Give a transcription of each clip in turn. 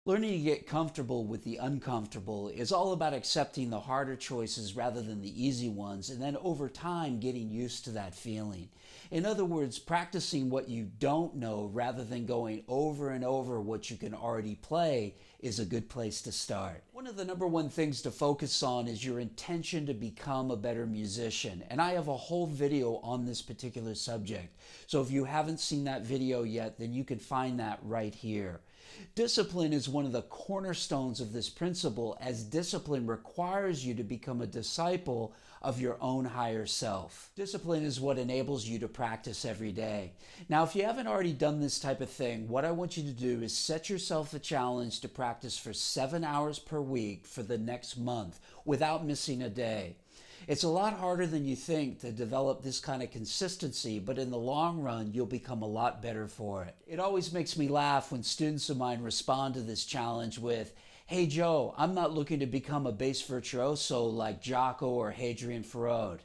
Learning to get comfortable with the uncomfortable is all about accepting the harder choices rather than the easy ones, and then over time getting used to that feeling. In other words, practicing what you don't know rather than going over and over what you can already play is a good place to start. One of the number one things to focus on is your intention to become a better musician, and I have a whole video on this particular subject. So if you haven't seen that video yet, then you can find that right here. Discipline is one of the cornerstones of this principle, as discipline requires you to become a disciple of your own higher self. Discipline is what enables you to practice every day. Now, if you haven't already done this type of thing, what I want you to do is set yourself a challenge to practice for 7 hours per week for the next month without missing a day. It's a lot harder than you think to develop this kind of consistency, but in the long run, you'll become a lot better for it. It always makes me laugh when students of mine respond to this challenge with, "Hey Joe, I'm not looking to become a bass virtuoso like Jocko or Hadrian Farode."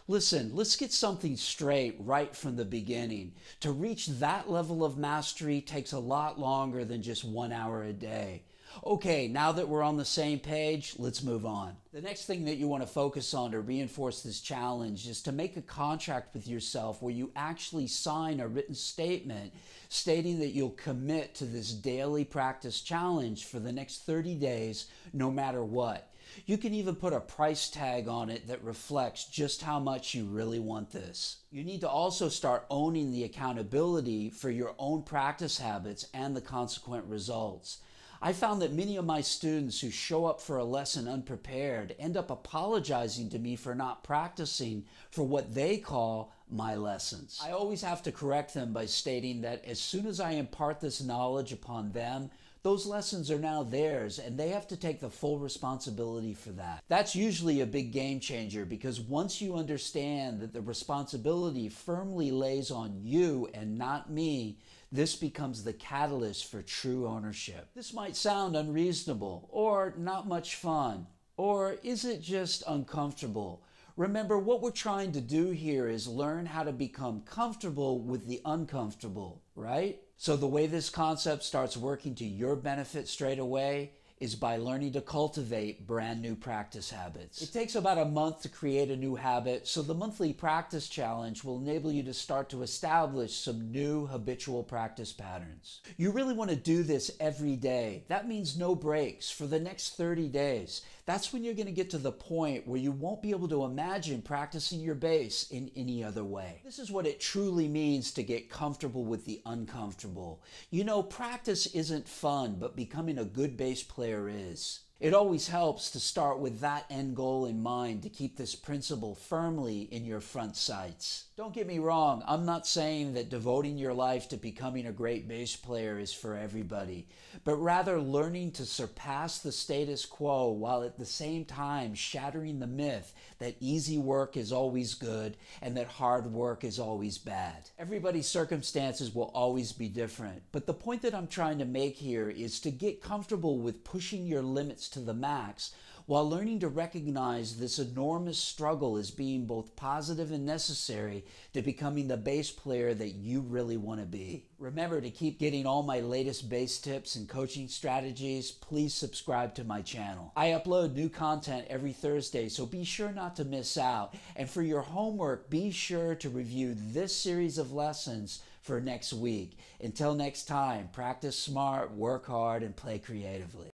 Listen, let's get something straight right from the beginning. To reach that level of mastery takes a lot longer than just 1 hour a day. Okay, now that we're on the same page, let's move on. The next thing that you want to focus on to reinforce this challenge is to make a contract with yourself where you actually sign a written statement stating that you'll commit to this daily practice challenge for the next 30 days, no matter what. You can even put a price tag on it that reflects just how much you really want this. You need to also start owning the accountability for your own practice habits and the consequent results. I found that many of my students who show up for a lesson unprepared end up apologizing to me for not practicing for what they call my lessons. I always have to correct them by stating that as soon as I impart this knowledge upon them, those lessons are now theirs, and they have to take the full responsibility for that. That's usually a big game changer, because once you understand that the responsibility firmly lays on you and not me, this becomes the catalyst for true ownership. This might sound unreasonable, or not much fun, or is it just uncomfortable? Remember, what we're trying to do here is learn how to become comfortable with the uncomfortable, right? So the way this concept starts working to your benefit straight away is by learning to cultivate brand new practice habits. It takes about a month to create a new habit, so the monthly practice challenge will enable you to start to establish some new habitual practice patterns. You really want to do this every day. That means no breaks for the next 30 days. That's when you're going to get to the point where you won't be able to imagine practicing your bass in any other way. This is what it truly means to get comfortable with the uncomfortable. You know, practice isn't fun, but becoming a good bass player is. It always helps to start with that end goal in mind to keep this principle firmly in your front sights. Don't get me wrong, I'm not saying that devoting your life to becoming a great bass player is for everybody, but rather learning to surpass the status quo while at the same time shattering the myth that easy work is always good and that hard work is always bad. Everybody's circumstances will always be different, but the point that I'm trying to make here is to get comfortable with pushing your limits to the max while learning to recognize this enormous struggle as being both positive and necessary to becoming the bass player that you really want to be. Remember, to keep getting all my latest bass tips and coaching strategies, please subscribe to my channel. I upload new content every Thursday, so be sure not to miss out. And for your homework, be sure to review this series of lessons for next week. Until next time, practice smart, work hard, and play creatively.